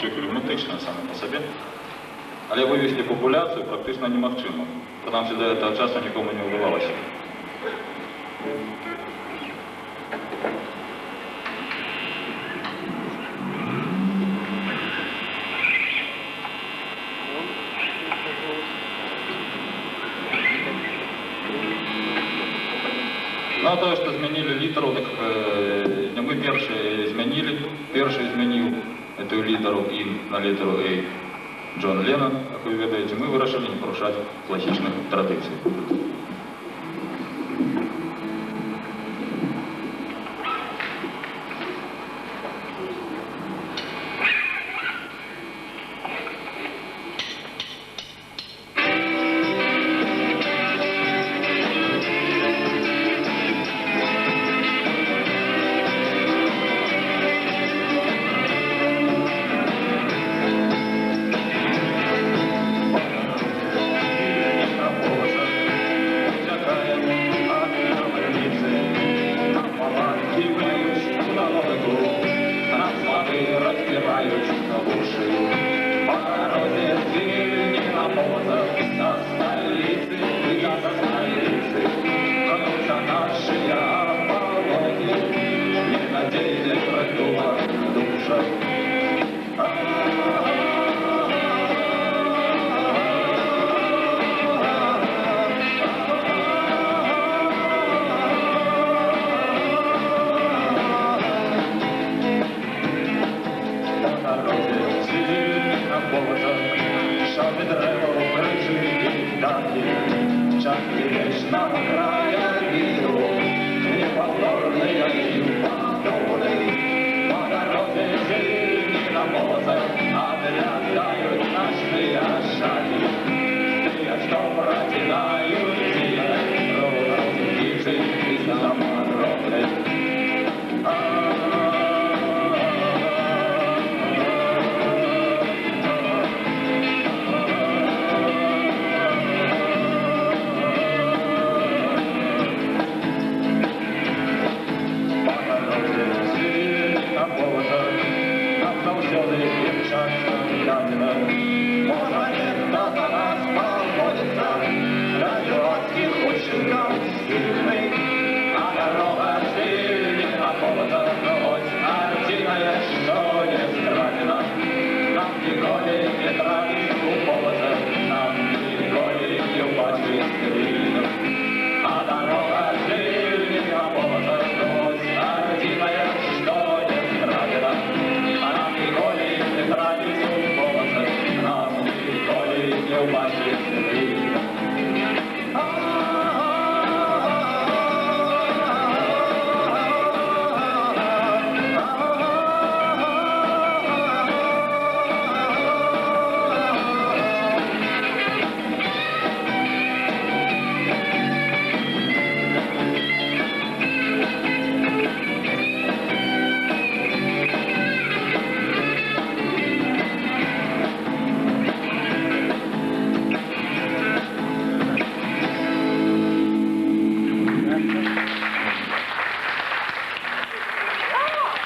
кліматична саме по собі. Але вивести популяцію практично немагчимо, тому що до цього часу нікому не вдавалося. Ну, а то, що змінили літеру, так не ми перші змінили. Перший змінив цю літеру «І» на літеру «Ей» Джон Леннон, як ви ведаєте, ми вирішили не порушати класичних традицій. Час ідеш на край.